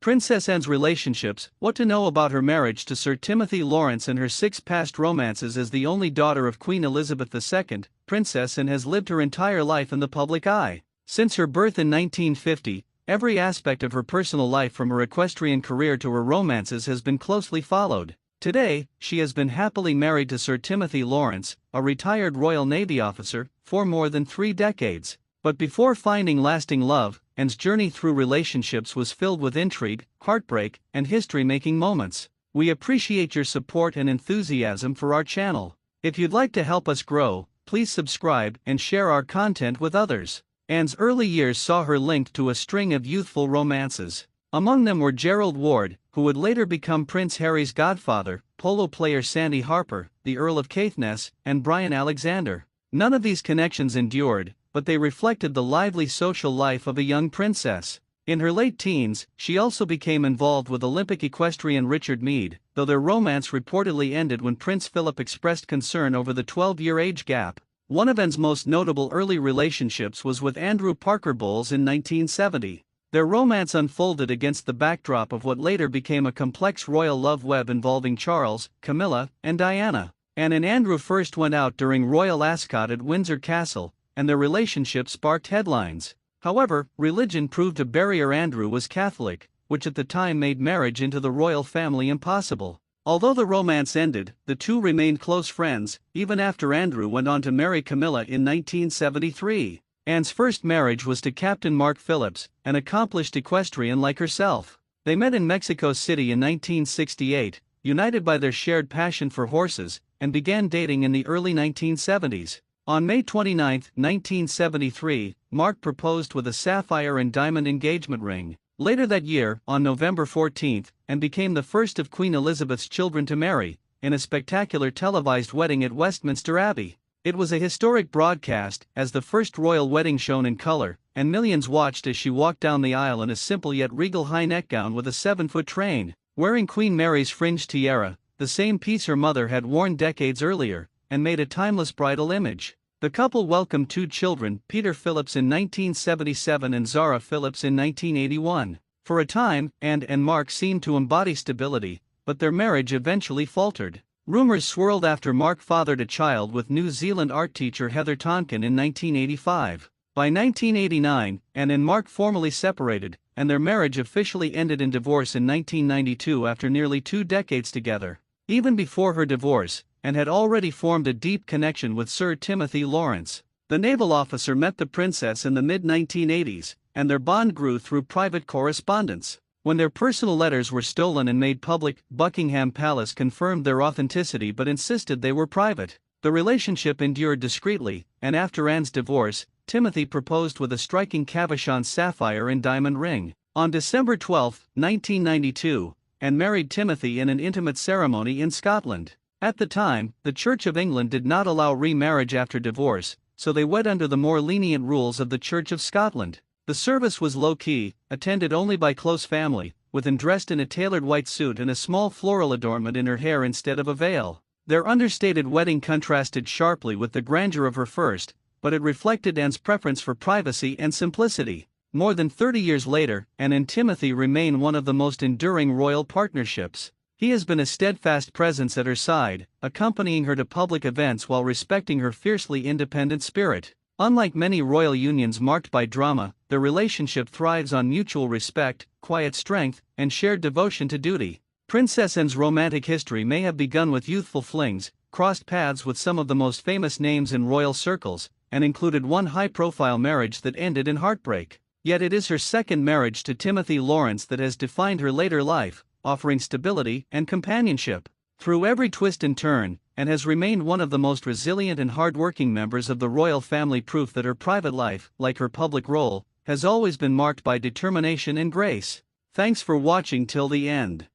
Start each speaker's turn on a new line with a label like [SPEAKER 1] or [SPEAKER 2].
[SPEAKER 1] Princess Anne's relationships. What to know about her marriage to Sir Timothy Laurence and her 6 past romances. As the only daughter of Queen Elizabeth II, Princess Anne has lived her entire life in the public eye. Since her birth in 1950, every aspect of her personal life, from her equestrian career to her romances, has been closely followed. Today, she has been happily married to Sir Timothy Laurence, a retired Royal Navy officer, for more than 3 decades. But before finding lasting love, Anne's journey through relationships was filled with intrigue, heartbreak, and history-making moments. We appreciate your support and enthusiasm for our channel. If you'd like to help us grow, please subscribe and share our content with others. Anne's early years saw her linked to a string of youthful romances. Among them were Gerald Ward, who would later become Prince Harry's godfather, polo player Sandy Harper, the Earl of Caithness, and Brian Alexander. None of these connections endured, but they reflected the lively social life of a young princess. In her late teens, she also became involved with Olympic equestrian Richard Meade, though their romance reportedly ended when Prince Philip expressed concern over the 12-year age gap. One of Anne's most notable early relationships was with Andrew Parker Bowles in 1970. Their romance unfolded against the backdrop of what later became a complex royal love web involving Charles, Camilla, and Diana. Anne and Andrew first went out during royal ascot at Windsor Castle, and their relationship sparked headlines. However, religion proved a barrier. Andrew was Catholic, which at the time made marriage into the royal family impossible. Although the romance ended, the two remained close friends, even after Andrew went on to marry Camilla in 1973. Anne's first marriage was to Captain Mark Phillips, an accomplished equestrian like herself. They met in Mexico City in 1968, united by their shared passion for horses, and began dating in the early 1970s. On May 29, 1973, Mark proposed with a sapphire and diamond engagement ring. Later that year, on November 14, Anne became the first of Queen Elizabeth's children to marry, in a spectacular televised wedding at Westminster Abbey. It was a historic broadcast, as the first royal wedding shown in color, and millions watched as she walked down the aisle in a simple yet regal high-neck gown with a 7-foot train, wearing Queen Mary's fringed tiara, the same piece her mother had worn decades earlier, and made a timeless bridal image. The couple welcomed 2 children, Peter Phillips in 1977 and Zara Phillips in 1981. For a time, Anne and Mark seemed to embody stability, but their marriage eventually faltered. Rumors swirled after Mark fathered a child with New Zealand art teacher Heather Tonkin in 1985. By 1989, Anne and Mark formally separated, and their marriage officially ended in divorce in 1992 after nearly 2 decades together. Even before her divorce, Anne had already formed a deep connection with Sir Timothy Laurence. The naval officer met the princess in the mid-1980s, and their bond grew through private correspondence. When their personal letters were stolen and made public, Buckingham Palace confirmed their authenticity but insisted they were private. The relationship endured discreetly, and after Anne's divorce, Timothy proposed with a striking cabochon sapphire and diamond ring. On December 12, 1992, Anne married Timothy in an intimate ceremony in Scotland. At the time, the Church of England did not allow remarriage after divorce, so they wed under the more lenient rules of the Church of Scotland. The service was low-key, attended only by close family, with Anne dressed in a tailored white suit and a small floral adornment in her hair instead of a veil. Their understated wedding contrasted sharply with the grandeur of her first, but it reflected Anne's preference for privacy and simplicity. More than 30 years later, Anne and Timothy remain one of the most enduring royal partnerships. He has been a steadfast presence at her side, accompanying her to public events while respecting her fiercely independent spirit. Unlike many royal unions marked by drama, their relationship thrives on mutual respect, quiet strength, and shared devotion to duty. Princess Anne's romantic history may have begun with youthful flings, crossed paths with some of the most famous names in royal circles, and included one high-profile marriage that ended in heartbreak. Yet it is her second marriage to Timothy Laurence that has defined her later life, offering stability and companionship through every twist and turn, and has remained one of the most resilient and hard-working members of the royal family. Proof that her private life, like her public role, has always been marked by determination and grace. Thanks for watching till the end.